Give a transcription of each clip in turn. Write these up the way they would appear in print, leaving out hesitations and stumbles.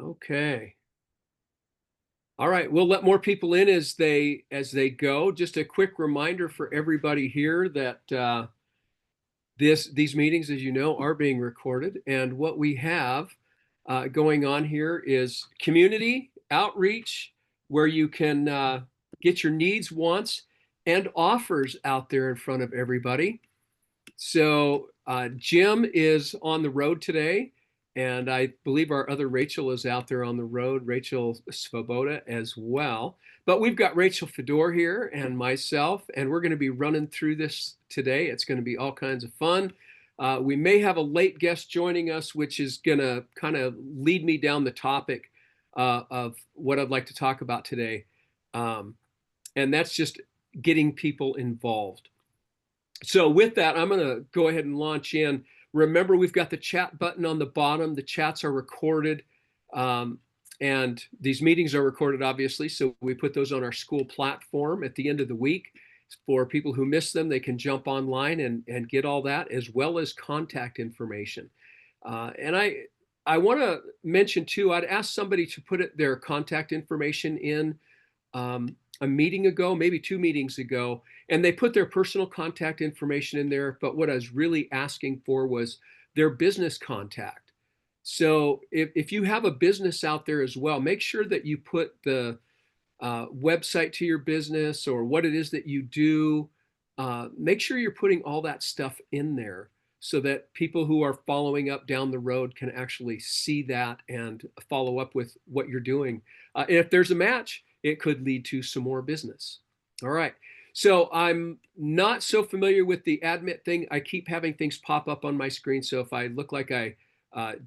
Okay. All right. We'll let more people in as they go. Just a quick reminder for everybody here that these meetings, as you know, are being recorded. And what we have going on here is community outreach, where you can get your needs, wants, and offers out there in front of everybody. So Jim is on the road today, and I believe our other Rachel is out there on the road, Rachel Svoboda as well. But we've got Rachel Fedor here and myself, and we're going to be running through this today. It's going to be all kinds of fun. We may have a late guest joining us, which is going to kind of lead me down the topic of what I'd like to talk about today. And that's just getting people involved. So with that, I'm going to go ahead and launch in. Remember, we've got the chat button on the bottom. The chats are recorded, and these meetings are recorded, obviously. So we put those on our school platform at the end of the week. For people who miss them, they can jump online and get all that, as well as contact information. And I want to mention, too, I'd asked somebody to put their contact information in a meeting ago, maybe 2 meetings ago, and they put their personal contact information in there. But what I was really asking for was their business contact. So if you have a business out there as well, make sure that you put the website to your business or what it is that you do. Make sure you're putting all that stuff in there so that people who are following up down the road can actually see that and follow up with what you're doing. And if there's a match, it could lead to some more business. All right. So I'm not so familiar with the admit thing. I keep having things pop up on my screen. So if I look like I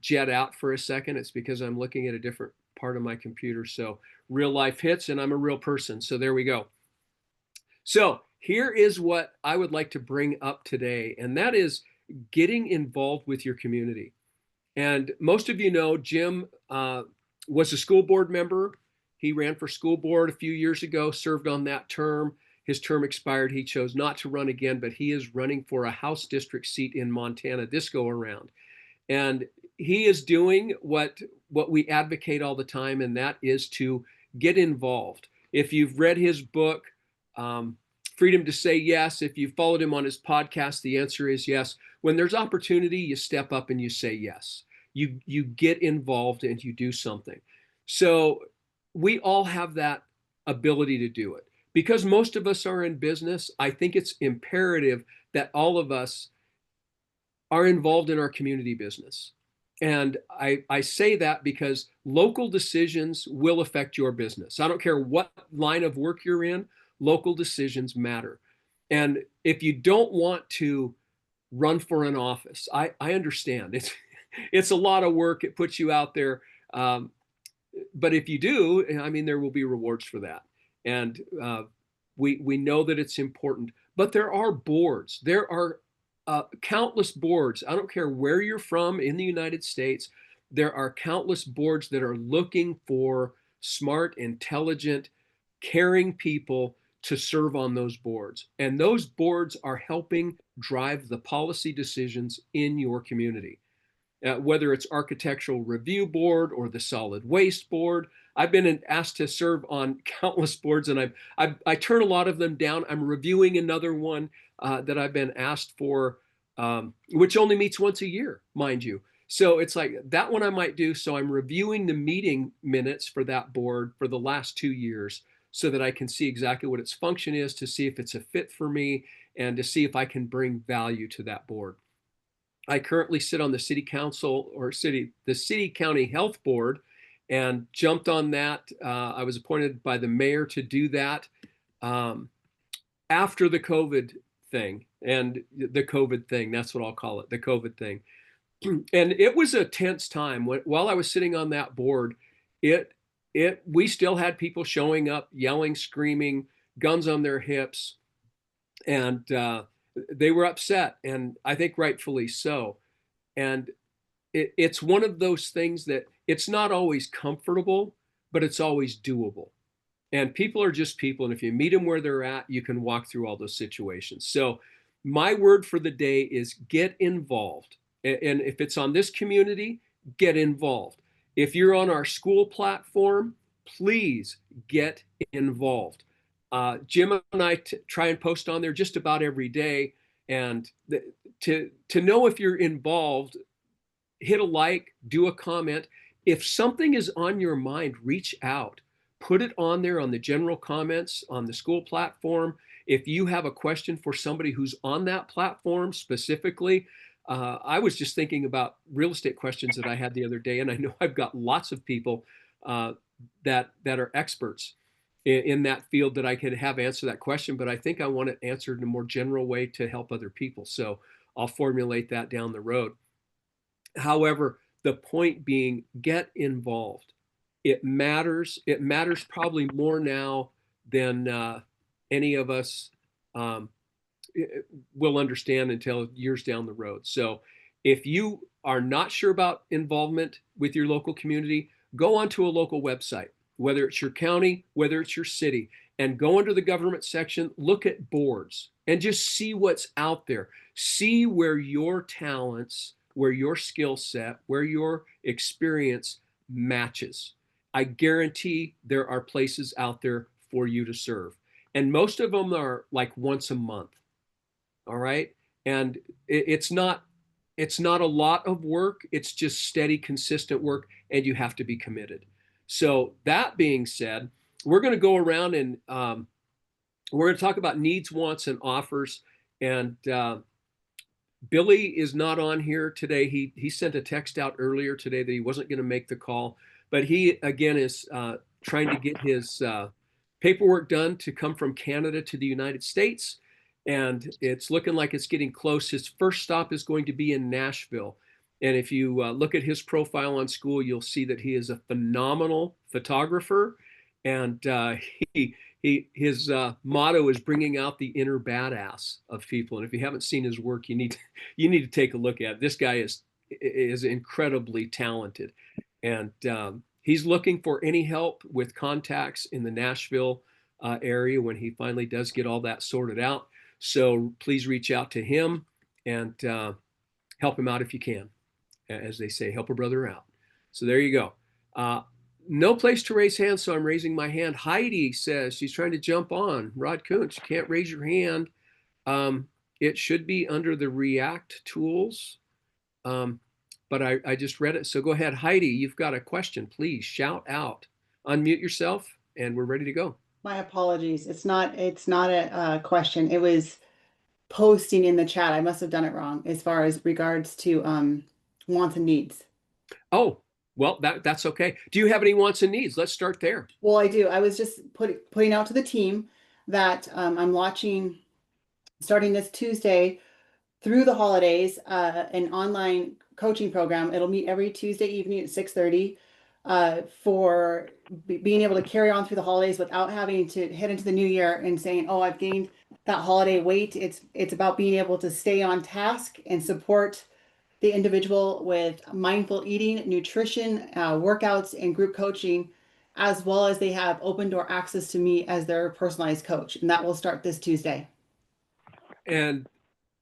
jet out for a second, it's because I'm looking at a different part of my computer. So real life hits and I'm a real person. So there we go. So here is what I would like to bring up today, and that is getting involved with your community. And most of you know Jim was a school board member. He ran for school board a few years ago, served on that term. His term expired. He chose not to run again, but he is running for a House district seat in Montana this go around. And he is doing what we advocate all the time, and that is to get involved. If you've read his book, Freedom to Say Yes, if you've followed him on his podcast, the answer is yes. When there's opportunity, you step up and you say yes. You get involved and you do something. So we all have that ability to do it. Because most of us are in business, I think it's imperative that all of us are involved in our community business. And I say that because local decisions will affect your business. I don't care what line of work you're in, local decisions matter. And if you don't want to run for an office, I understand. It's a lot of work. It puts you out there. But if you do, I mean, there will be rewards for that. And we know that it's important. But there are boards. There are countless boards. I don't care where you're from in the United States. There are countless boards that are looking for smart, intelligent, caring people to serve on those boards. And those boards are helping drive the policy decisions in your community. Whether it's Architectural Review Board or the Solid Waste Board. I've been asked to serve on countless boards, and I turn a lot of them down. I'm reviewing another one that I've been asked for, which only meets once a year, mind you. So it's like that one I might do. So I'm reviewing the meeting minutes for that board for the last 2 years so that I can see exactly what its function is, to see if it's a fit for me, and to see if I can bring value to that board. I currently sit on the city council or the city county health board, and jumped on that. I was appointed by the mayor to do that after the COVID thing, and the COVID thing, that's what I'll call it, the COVID thing. And it was a tense time while I was sitting on that board. We still had people showing up, yelling, screaming, guns on their hips, and they were upset, and I think rightfully so. And it's one of those things that it's not always comfortable, but it's always doable. And people are just people. And if you meet them where they're at, you can walk through all those situations. So my word for the day is get involved. And if it's on this community, get involved. If you're on our school platform, please get involved. Jim and I try and post on there just about every day. And to know if you're involved, hit a like, do a comment. If something is on your mind, reach out. Put it on there on the general comments on the school platform. If you have a question for somebody who's on that platform specifically, I was just thinking about real estate questions that I had the other day, and I know I've got lots of people that are experts in that field that I could have answer that question, but I think I want it answered in a more general way to help other people. So I'll formulate that down the road. However, the point being, get involved. It matters. It matters probably more now than any of us um, will understand until years down the road. So if you are not sure about involvement with your local community, go onto a local website, whether it's your county, whether it's your city, and go under the government section, look at boards, and just see what's out there. See where your talents, where your skill set, where your experience matches. I guarantee there are places out there for you to serve. And most of them are like once a month. All right. And it's not a lot of work. It's just steady, consistent work, and you have to be committed. So that being said, we're going to go around and we're going to talk about needs, wants, and offers. And Billy is not on here today. He sent a text out earlier today that he wasn't going to make the call, but he again is trying to get his paperwork done to come from Canada to the United States, and it's looking like it's getting close. His first stop is going to be in Nashville, and if you look at his profile on school, you'll see that he is a phenomenal photographer, and his motto is bringing out the inner badass of people. And if you haven't seen his work, you need to take a look at it. This guy is incredibly talented, and he's looking for any help with contacts in the Nashville area when he finally does get all that sorted out. So please reach out to him and help him out if you can. As they say, help a brother out. So there you go. No place to raise hands, so I'm raising my hand. Heidi says she's trying to jump on. Rod Kuntz, you can't raise your hand. It should be under the React tools, but I just read it. So go ahead, Heidi, you've got a question. Please shout out. Unmute yourself, and we're ready to go. My apologies. It's not a question. It was posting in the chat. I must have done it wrong as far as regards to wants and needs. Oh, well, that's okay. Do you have any wants and needs? Let's start there. Well, I do. I was just putting out to the team that I'm launching, starting this Tuesday through the holidays, an online coaching program. It'll meet every Tuesday evening at 6:30 for being able to carry on through the holidays without having to head into the new year and saying, oh, I've gained that holiday weight. It's about being able to stay on task and support the individual with mindful eating, nutrition, workouts, and group coaching, as well as they have open door access to me as their personalized coach. And that will start this Tuesday. And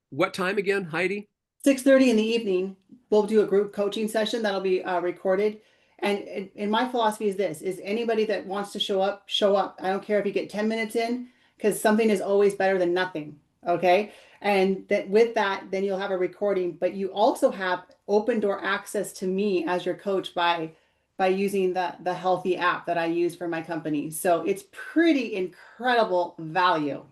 what time again, Heidi? 6:30 in the evening, we'll do a group coaching session that'll be recorded. And my philosophy is this, is anybody that wants to show up, show up. I don't care if you get 10 minutes in, because something is always better than nothing. Okay. And that with that, then you'll have a recording, but you also have open door access to me as your coach by using the Healthy app that I use for my company. So it's pretty incredible value.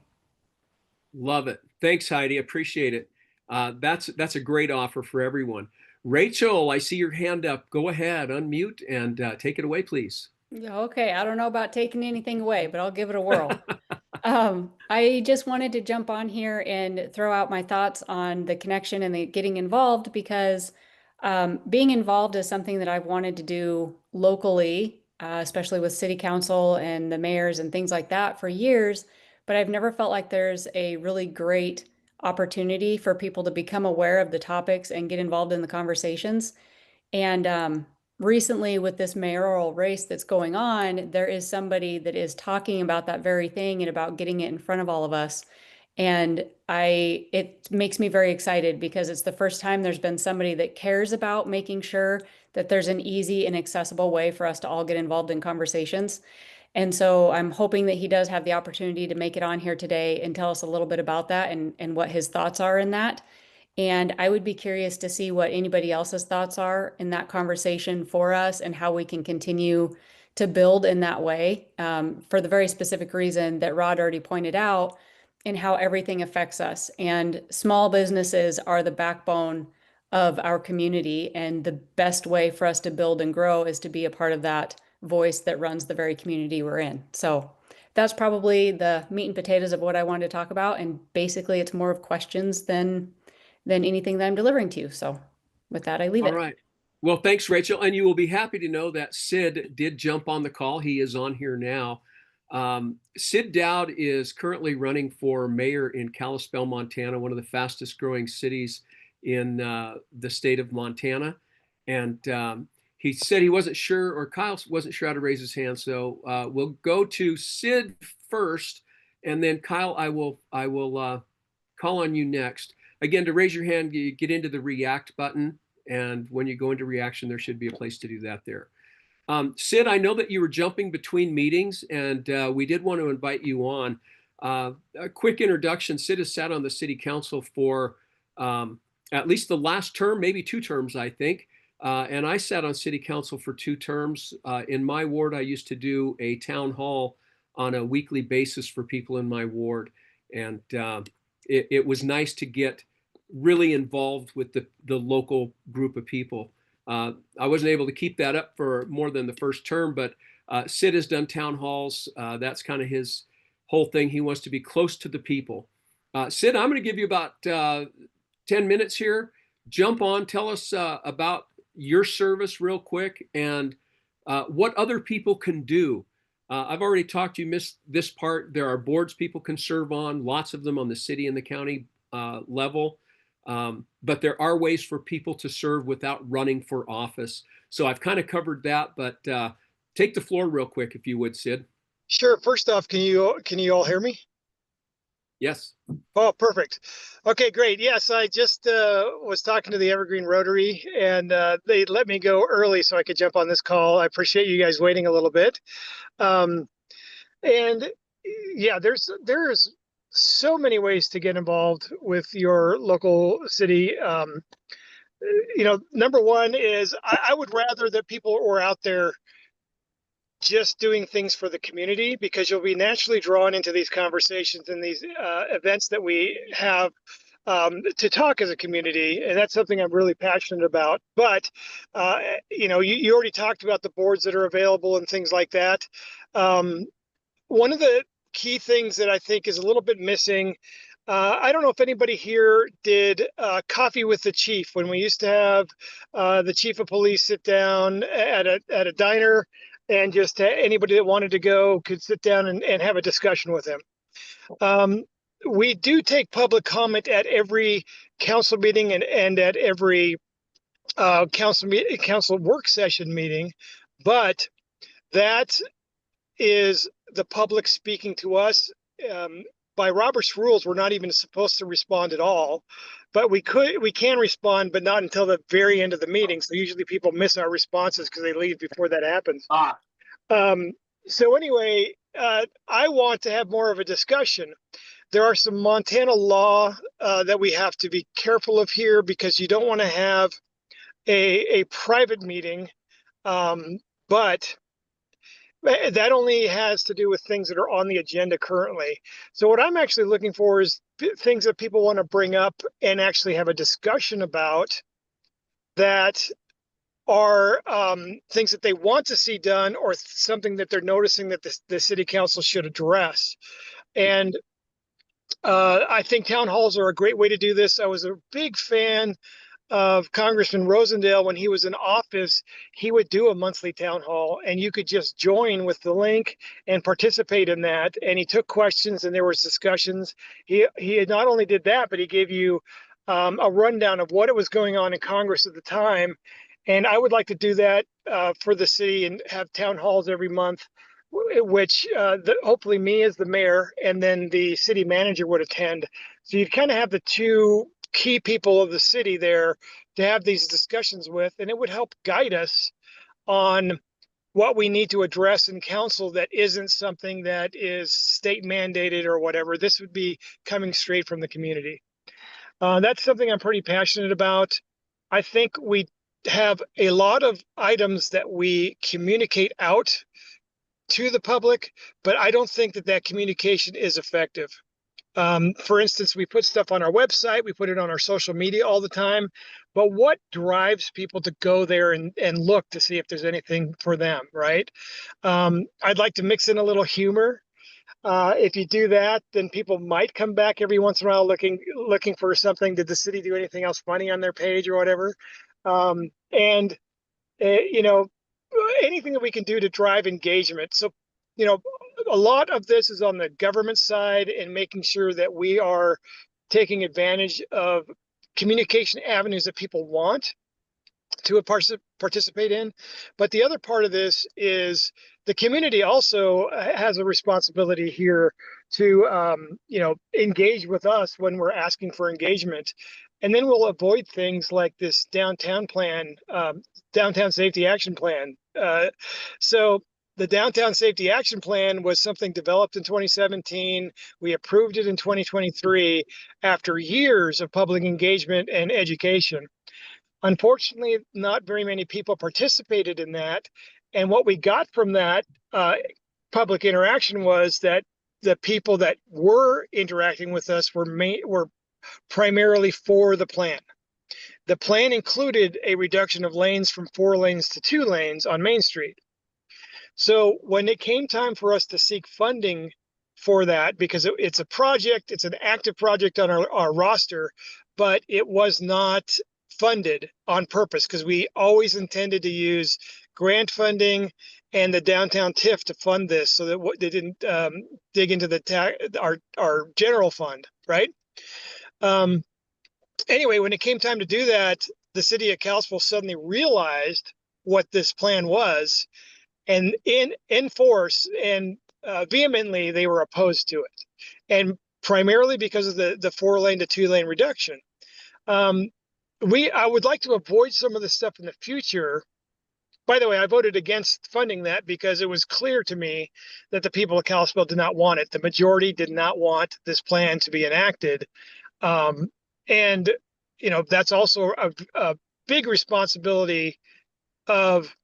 Love it. Thanks, Heidi. Appreciate it. That's a great offer for everyone. Rachel, I see your hand up. Go ahead, unmute and take it away, please. Okay, I don't know about taking anything away, but I'll give it a whirl. I just wanted to jump on here and throw out my thoughts on the connection and the getting involved, because being involved is something that I've wanted to do locally, especially with city council and the mayors and things like that for years, but I've never felt like there's a really great opportunity for people to become aware of the topics and get involved in the conversations. And recently with this mayoral race that's going on, there is somebody that is talking about that very thing and about getting it in front of all of us. And it makes me very excited because it's the first time there's been somebody that cares about making sure that there's an easy and accessible way for us to all get involved in conversations. And so I'm hoping that he does have the opportunity to make it on here today and tell us a little bit about that and what his thoughts are in that. And I would be curious to see what anybody else's thoughts are in that conversation for us and how we can continue to build in that way, for the very specific reason that Rod already pointed out, and how everything affects us. And small businesses are the backbone of our community. And the best way for us to build and grow is to be a part of that voice that runs the very community we're in. So that's probably the meat and potatoes of what I wanted to talk about. And basically, it's more of questions than anything that I'm delivering to you. So with that, I leave All it. right. Well, thanks, Rachel. And you will be happy to know that Sid did jump on the call. He is on here now. Sid Dowd is currently running for mayor in Kalispell, Montana, one of the fastest growing cities in the state of Montana. And he said he wasn't sure, or Kyle wasn't sure how to raise his hand. So we'll go to Sid first, and then Kyle, I will call on you next. Again, to raise your hand, you get into the react button. And when you go into reaction, there should be a place to do that there. Sid, I know that you were jumping between meetings, and we did want to invite you on. A quick introduction. Sid has sat on the city council for at least the last term, maybe 2 terms, I think. And I sat on city council for 2 terms. In my ward, I used to do a town hall on a weekly basis for people in my ward. And it was nice to get really involved with the local group of people. I wasn't able to keep that up for more than the first term, but Sid has done town halls. That's kind of his whole thing. He wants to be close to the people. Sid, I'm going to give you about 10 minutes here. Jump on, tell us about your service real quick and what other people can do. I've already talked, you missed this part. There are boards people can serve on, lots of them on the city and the county level. But there are ways for people to serve without running for office. So I've kind of covered that, but take the floor real quick, if you would, Sid. Sure. First off, can you all hear me? Yes. Oh, perfect. Okay, great. Yes, I just was talking to the Evergreen Rotary, and they let me go early so I could jump on this call. I appreciate you guys waiting a little bit. And yeah, there's so many ways to get involved with your local city. Number one is I would rather that people were out there just doing things for the community, because you'll be naturally drawn into these conversations and these events that we have to talk as a community. And that's something I'm really passionate about. But, you already talked about the boards that are available and things like that. One of the key things that I think is a little bit missing, I don't know if anybody here did Coffee with the Chief, when we used to have the chief of police sit down at a diner, and just anybody that wanted to go could sit down and have a discussion with him. We do take public comment at every council meeting and at every council work session meeting, but that is the public speaking to us. By Robert's rules, we're not even supposed to respond at all, but we can respond, but not until the very end of the meeting. So usually people miss our responses because they leave before that happens. So anyway, I want to have more of a discussion. There are some Montana law that we have to be careful of here, because you don't want to have a private meeting, but that only has to do with things that are on the agenda currently. So what I'm actually looking for is things that people want to bring up and actually have a discussion about, that are things that they want to see done, or something that they're noticing that the city council should address. And I think town halls are a great way to do this. I was a big fan of Congressman Rosendale. When he was in office, he would do a monthly town hall, and you could just join with the link and participate in that. And he took questions, and there was discussions. He not only did that, but he gave you a rundown of what it was going on in Congress at the time. And I would like to do that for the city and have town halls every month. which hopefully me as the mayor and then the city manager would attend. So you'd kind of have the two key people of the city there to have these discussions with, and it would help guide us on what we need to address in council that isn't something that is state mandated or whatever. This would be coming straight from the community. That's something I'm pretty passionate about. I think we have a lot of items that we communicate out to the public, but I don't think that that communication is effective. For instance, we put stuff on our website, we put it on our social media all the time, but what drives people to go there and look to see if there's anything for them, right? I'd like to mix in a little humor. If you do that, then people might come back every once in a while looking for something. Did the city do anything else funny on their page or whatever? You know, anything that we can do to drive engagement. So, you know, a lot of this is on the government side and making sure that we are taking advantage of communication avenues that people want to participate in. But the other part of this is the community also has a responsibility here to, you know, engage with us when we're asking for engagement. And then we'll avoid things like this downtown plan, downtown safety action plan. So the Downtown Safety Action Plan was something developed in 2017. We approved it in 2023 after years of public engagement and education. Unfortunately, not very many people participated in that. And what we got from that public interaction was that the people that were interacting with us were primarily for the plan. The plan included a reduction of lanes from 4 lanes to 2 lanes on Main Street. So when it came time for us to seek funding for that, because it's a project, it's an active project on our roster, but it was not funded on purpose because we always intended to use grant funding and the downtown TIF to fund this, so that they didn't dig into our general fund, right? Anyway, when it came time to do that, the city of Kalispell suddenly realized what this plan was, and in force and vehemently they were opposed to it, and primarily because of the 4 lane to 2 lane reduction. I would like to avoid some of this stuff in the future. By the way, I voted against funding that because it was clear to me that the people of Kalispell did not want it. The majority did not want this plan to be enacted. And, you know, that's also a big responsibility of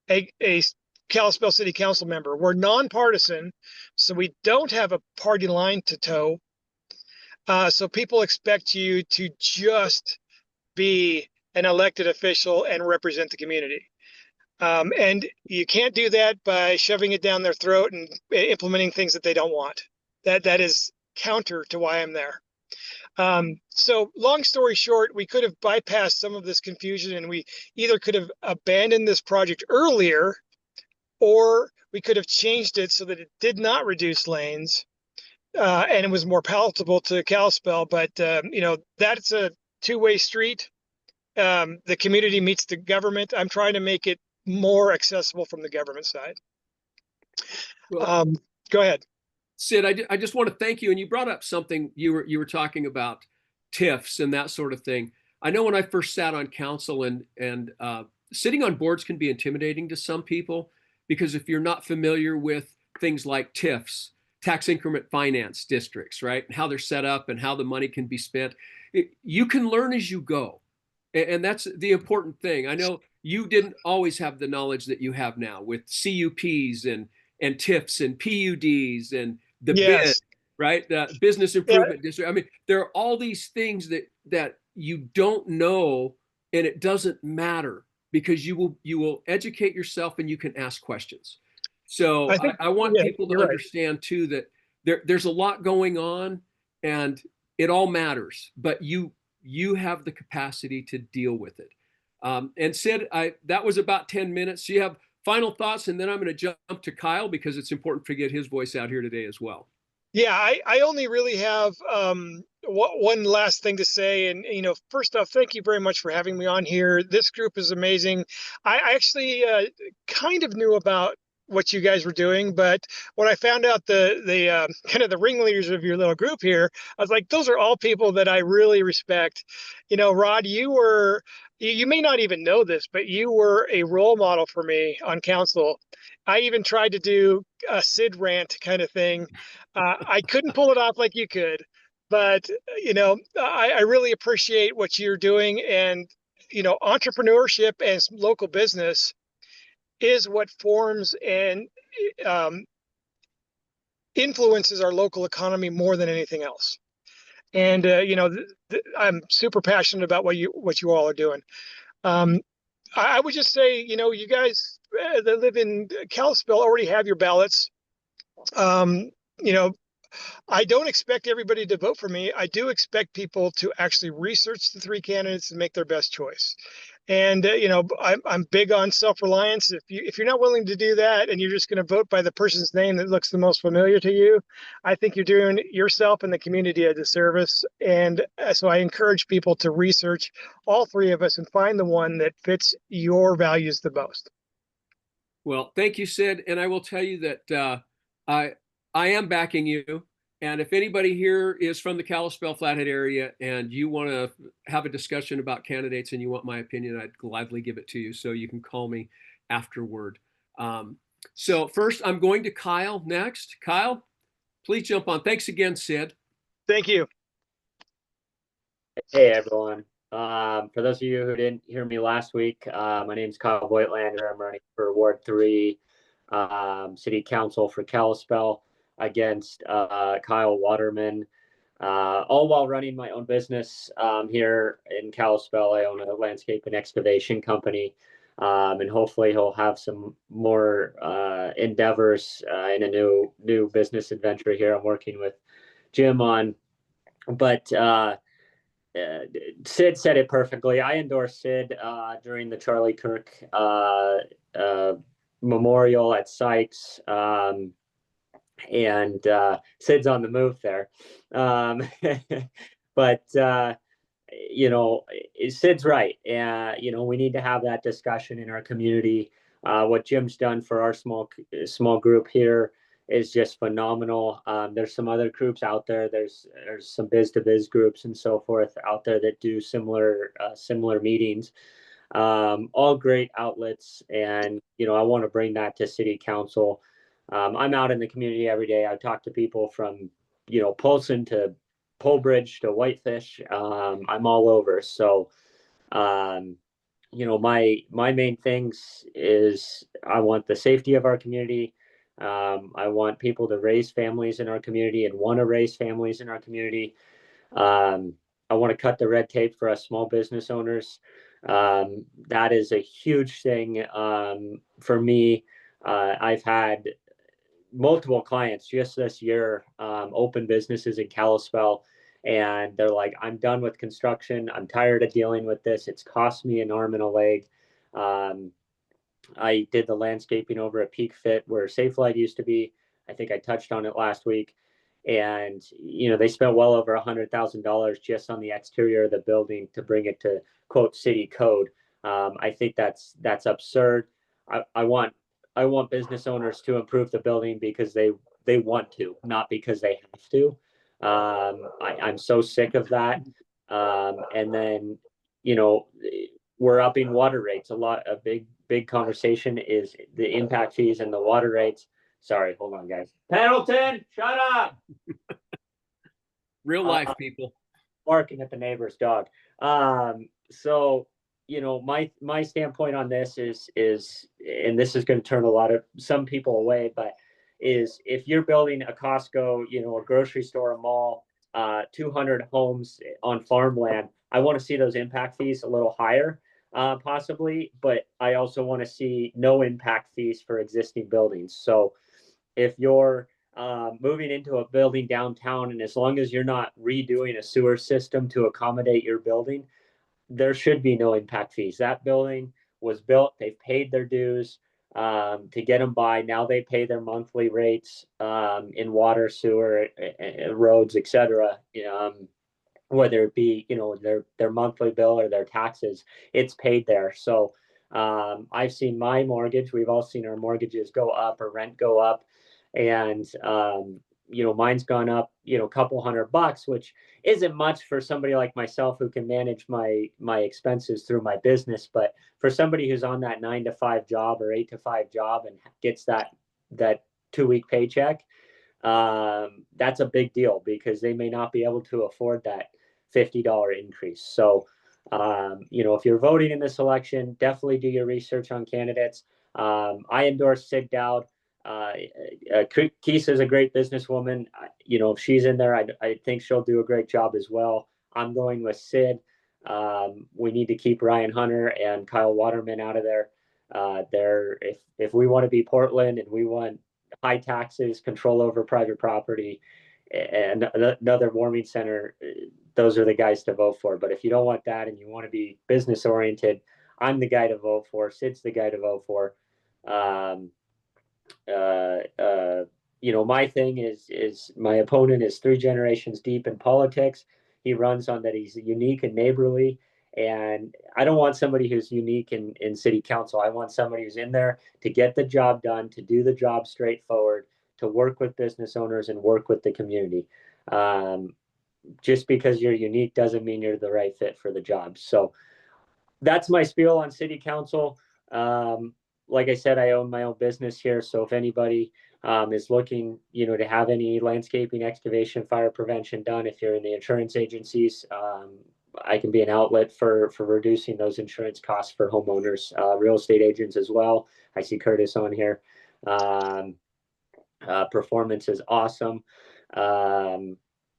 a Kalispell City Council member. We're nonpartisan, so we don't have a party line to toe. So people expect you to just be an elected official and represent the community. And you can't do that by shoving it down their throat and implementing things that they don't want. That is counter to why I'm there. So long story short, we could have bypassed some of this confusion, and we either could have abandoned this project earlier, or we could have changed it so that it did not reduce lanes and it was more palatable to Kalispell. But, you know, that's a two-way street. The community meets the government. I'm trying to make it more accessible from the government side. Well, go ahead. Sid, I just want to thank you. And you brought up something, you were talking about TIFs and that sort of thing. I know when I first sat on council, and sitting on boards can be intimidating to some people, because if you're not familiar with things like TIFs, tax increment finance districts, right, and how they're set up and how the money can be spent, you can learn as you go. And that's the important thing. I know you didn't always have the knowledge that you have now with CUPs and TIFs and PUDs and the BID, right? The business improvement district. I mean, there are all these things that you don't know, and it doesn't matter, because you will educate yourself and you can ask questions. So I want people to understand too that there's a lot going on, and it all matters, but you have the capacity to deal with it. And Sid, that was about 10 minutes. So you have final thoughts, and then I'm going to jump to Kyle, because it's important to get his voice out here today as well. Yeah, I only really have one last thing to say. And, you know, first off, thank you very much for having me on here. This group is amazing. I actually kind of knew about what you guys were doing, but when I found out the kind of the ringleaders of your little group here, I was like, those are all people that I really respect. You know, Rod, you may not even know this, but you were a role model for me on council. I even tried to do a Sid rant kind of thing. I couldn't pull it off like you could, but you know, I really appreciate what you're doing, and you know, entrepreneurship and local business is what forms and um, influences our local economy more than anything else. And you know, I'm super passionate about what you all are doing. Um, I would just say, you know, you guys that live in Kalispell already have your ballots. You know, I don't expect everybody to vote for me. I do expect people to actually research the three candidates and make their best choice. And you know, I'm big on self-reliance. If you're not willing to do that and you're just going to vote by the person's name that looks the most familiar to you, I think you're doing yourself and the community a disservice. And so I encourage people to research all three of us and find the one that fits your values the most. Well, thank you, Sid. And I will tell you that I am backing you. And if anybody here is from the Kalispell Flathead area and you want to have a discussion about candidates and you want my opinion, I'd gladly give it to you. So you can call me afterward. So first, I'm going to Kyle next. Kyle, please jump on. Thanks again, Sid. Thank you. Hey, everyone. For those of you who didn't hear me last week, my name is Kyle Voigtlander. I'm running for Ward 3 City Council for Kalispell against Kyle Waterman, all while running my own business here in Kalispell. I own a landscape and excavation company, and hopefully he'll have some more endeavors in a new business adventure here I'm working with Jim on. But Sid said it perfectly. I endorsed Sid during the Charlie Kirk memorial at Sykes. And Sid's on the move there. But, you know, Sid's right. You know, we need to have that discussion in our community. What Jim's done for our small group here is just phenomenal. There's some other groups out there. There's some biz-to-biz groups and so forth out there that do similar meetings. All great outlets. And, you know, I want to bring that to City Council. I'm out in the community every day. I talk to people from, you know, Polson to Polebridge to Whitefish. I'm all over. So, you know, my main things is I want the safety of our community. I want people to raise families in our community and want to raise families in our community. I want to cut the red tape for us small business owners. That is a huge thing for me. I've had multiple clients just this year open businesses in Kalispell, and they're like, I'm done with construction. I'm tired of dealing with this. It's cost me an arm and a leg. I did the landscaping over at Peak Fit where Safe Light used to be. I think I touched on it last week. And, you know, they spent well over $100,000 just on the exterior of the building to bring it to quote city code. I think that's absurd. I want business owners to improve the building because they want to, not because they have to. I'm so sick of that. And then, you know, we're upping water rates. A big conversation is the impact fees and the water rates. Sorry, hold on, guys. Pendleton, shut up. Real life people. Barking at the neighbor's dog. So, you know, my standpoint on this is, and this is going to turn some people away, but is if you're building a Costco, you know, a grocery store, a mall, 200 homes on farmland, I want to see those impact fees a little higher, possibly, but I also want to see no impact fees for existing buildings. So if you're moving into a building downtown, and as long as you're not redoing a sewer system to accommodate your building, there should be no impact fees. That building was built, they've paid their dues to get them by. Now they pay their monthly rates in water, sewer, roads, etc. Whether it be, you know, their monthly bill or their taxes, it's paid there. So I've seen my mortgage. We've all seen our mortgages go up or rent go up. And, mine's gone up, a couple $100, which isn't much for somebody like myself who can manage my expenses through my business. But for somebody who's on that 9 to 5 job or 8 to 5 job and gets that 2-week paycheck, that's a big deal because they may not be able to afford that $50 increase. So, if you're voting in this election, definitely do your research on candidates. I endorse Sid Dowd. Keisa is a great businesswoman. If she's in there, I think she'll do a great job as well. I'm going with Sid. We need to keep Ryan Hunter and Kyle Waterman out of there. If we want to be Portland and we want high taxes, control over private property, and another warming center, those are the guys to vote for. But if you don't want that and you want to be business oriented, I'm the guy to vote for. Sid's the guy to vote for. My thing is my opponent is 3 generations deep in politics. He runs on that he's unique and neighborly. And I don't want somebody who's unique in city council. I want somebody who's in there to get the job done, to do the job straightforward, to work with business owners and work with the community. Just because you're unique doesn't mean you're the right fit for the job. So that's my spiel on city council. Like I said, I own my own business here. So if anybody is looking, to have any landscaping, excavation, fire prevention done, if you're in the insurance agencies, I can be an outlet for reducing those insurance costs for homeowners, real estate agents as well. I see Curtis on here. Performance is awesome.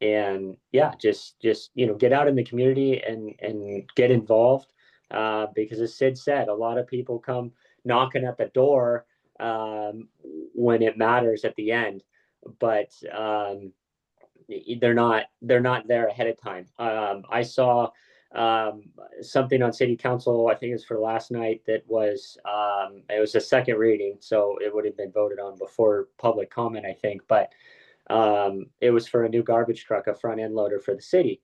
And yeah, just get out in the community and get involved. Because as Sid said, a lot of people come knocking at the door when it matters at the end, but they're not there ahead of time. I saw something on city council, I think it was for last night, that was it was a second reading, so it would have been voted on before public comment, I think, but it was for a new garbage truck, a front end loader for the city.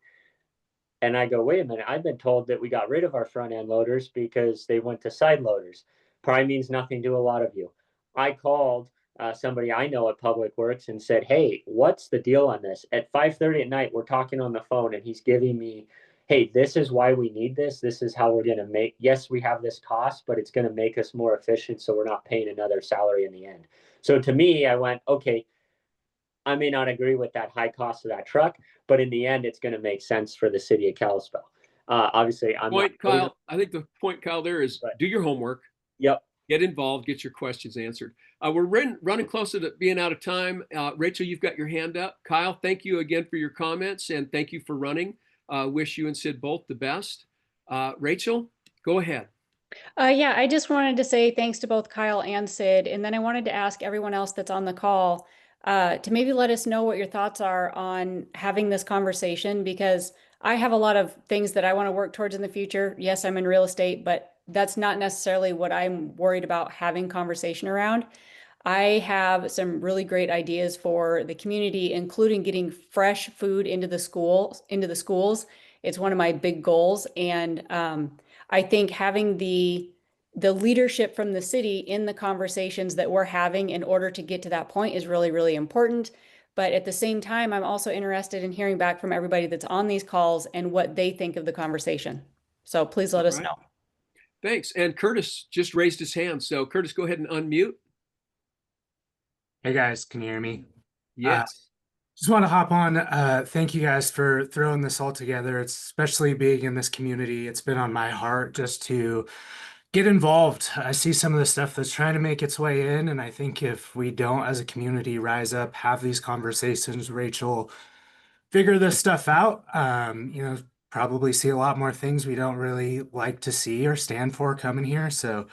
And I go, wait a minute, I've been told that we got rid of our front end loaders because they went to side loaders. Probably means nothing to a lot of you. I called somebody I know at Public Works and said, hey, what's the deal on this? At 5:30 at night, we're talking on the phone and he's giving me, hey, this is why we need this. This is how we're going to make, yes, we have this cost, but it's going to make us more efficient. So we're not paying another salary in the end. So to me, I went, okay, I may not agree with that high cost of that truck, but in the end, it's going to make sense for the city of Kalispell. Obviously, I'm not. Kyle, I think the point, Kyle, there is do your homework. Yep. Get involved, get your questions answered. We're running close to being out of time. Rachel, you've got your hand up. Kyle, thank you again for your comments and thank you for running. Wish you and Sid both the best. Rachel, go ahead. Yeah, I just wanted to say thanks to both Kyle and Sid. And then I wanted to ask everyone else that's on the call to maybe let us know what your thoughts are on having this conversation, because I have a lot of things that I want to work towards in the future. Yes, I'm in real estate, but that's not necessarily what I'm worried about having conversation around. I have some really great ideas for the community, including getting fresh food into the schools. It's one of my big goals. And I think having the leadership from the city in the conversations that we're having in order to get to that point is really, really important. But at the same time, I'm also interested in hearing back from everybody that's on these calls and what they think of the conversation. So please let us know. Thanks. And Curtis just raised his hand. So Curtis, go ahead and unmute. Hey guys, can you hear me? Yes. Just want to hop on. Thank you guys for throwing this all together. It's especially big in this community. It's been on my heart just to get involved. I see some of the stuff that's trying to make its way in, and I think if we don't, as a community, rise up, have these conversations, Rachel, figure this stuff out, probably see a lot more things we don't really like to see or stand for coming here. So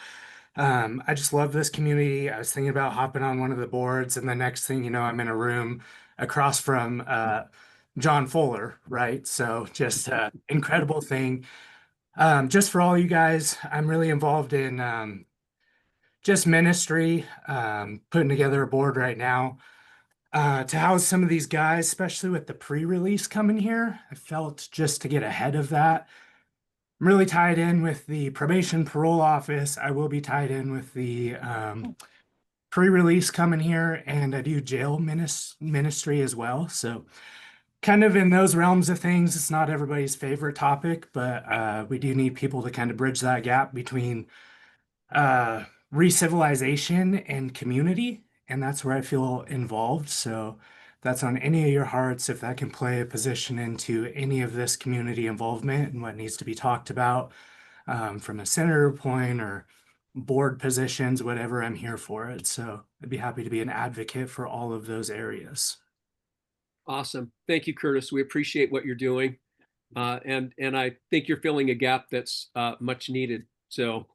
I just love this community. I was thinking about hopping on one of the boards, and the next thing you know, I'm in a room across from John Fuller, right? So just incredible thing. Just for all you guys, I'm really involved in just ministry, putting together a board right now to house some of these guys, especially with the pre-release coming here. I felt just to get ahead of that, I'm really tied in with the probation parole office. I will be tied in with the pre-release coming here, and I do jail ministry as well. So kind of in those realms of things, it's not everybody's favorite topic, but we do need people to kind of bridge that gap between re-civilization and community, and that's where I feel involved. So that's on any of your hearts, if that can play a position into any of this community involvement and what needs to be talked about, from a senator point or board positions, whatever, I'm here for it. So I'd be happy to be an advocate for all of those areas. Awesome. Thank you, Curtis. We appreciate what you're doing. And I think you're filling a gap that's much needed. So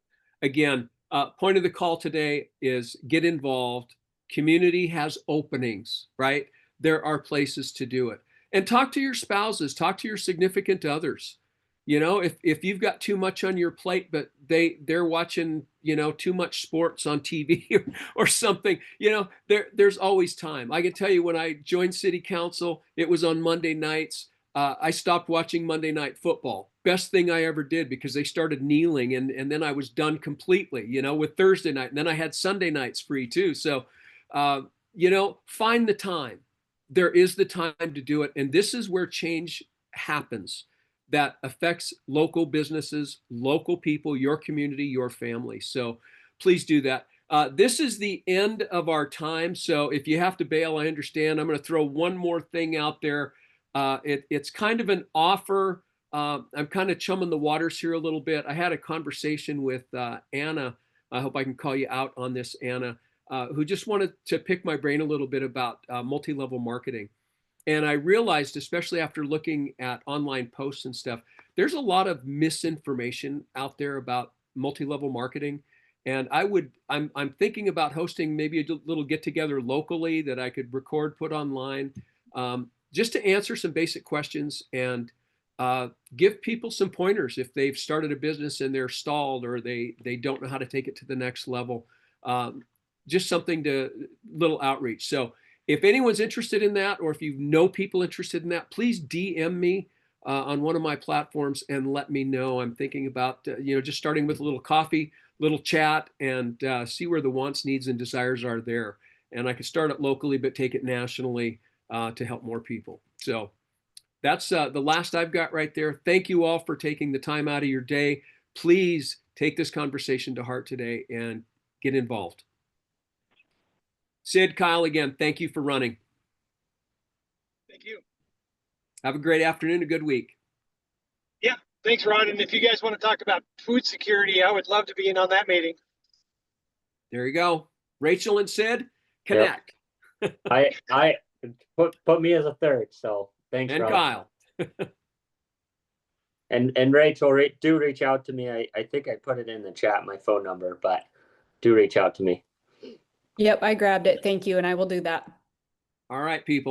again, point of the call today is get involved. Community has openings, right? There are places to do it. And talk to your spouses, talk to your significant others. You know, if you've got too much on your plate, but they're watching, you know, too much sports on TV or something, you know, there's always time. I can tell you when I joined city council, it was on Monday nights. I stopped watching Monday Night Football. Best thing I ever did, because they started kneeling, and then I was done completely, you know, with Thursday night. And then I had Sunday nights free too. So, you know, find the time. There is the time to do it. And this is where change happens that affects local businesses, local people, your community, your family. So please do that. This is the end of our time. So if you have to bail, I understand. I'm going to throw one more thing out there. It's kind of an offer. I'm kind of chumming the waters here a little bit. I had a conversation with Anna. I hope I can call you out on this, Anna, who just wanted to pick my brain a little bit about multi-level marketing. And I realized, especially after looking at online posts and stuff, there's a lot of misinformation out there about multi-level marketing. And I'm thinking about hosting maybe a little get together locally that I could record, put online, just to answer some basic questions and give people some pointers if they've started a business and they're stalled or they don't know how to take it to the next level. Just something to little outreach. So if anyone's interested in that, or if you know people interested in that, please DM me on one of my platforms and let me know. I'm thinking about, you know, just starting with a little coffee, little chat, and see where the wants, needs, and desires are there. And I could start it locally, but take it nationally to help more people. So that's the last I've got right there. Thank you all for taking the time out of your day. Please take this conversation to heart today and get involved. Sid, Kyle, again, thank you for running. Thank you. Have a great afternoon, a good week. Yeah, thanks, Ron. And if you guys want to talk about food security, I would love to be in on that meeting. There you go. Rachel and Sid, connect. Yep. I put me as a third. So thanks, And Ron. Kyle. And Rachel, do reach out to me. I think I put it in the chat, my phone number, but do reach out to me. Yep, I grabbed it. Thank you. And I will do that. All right, people.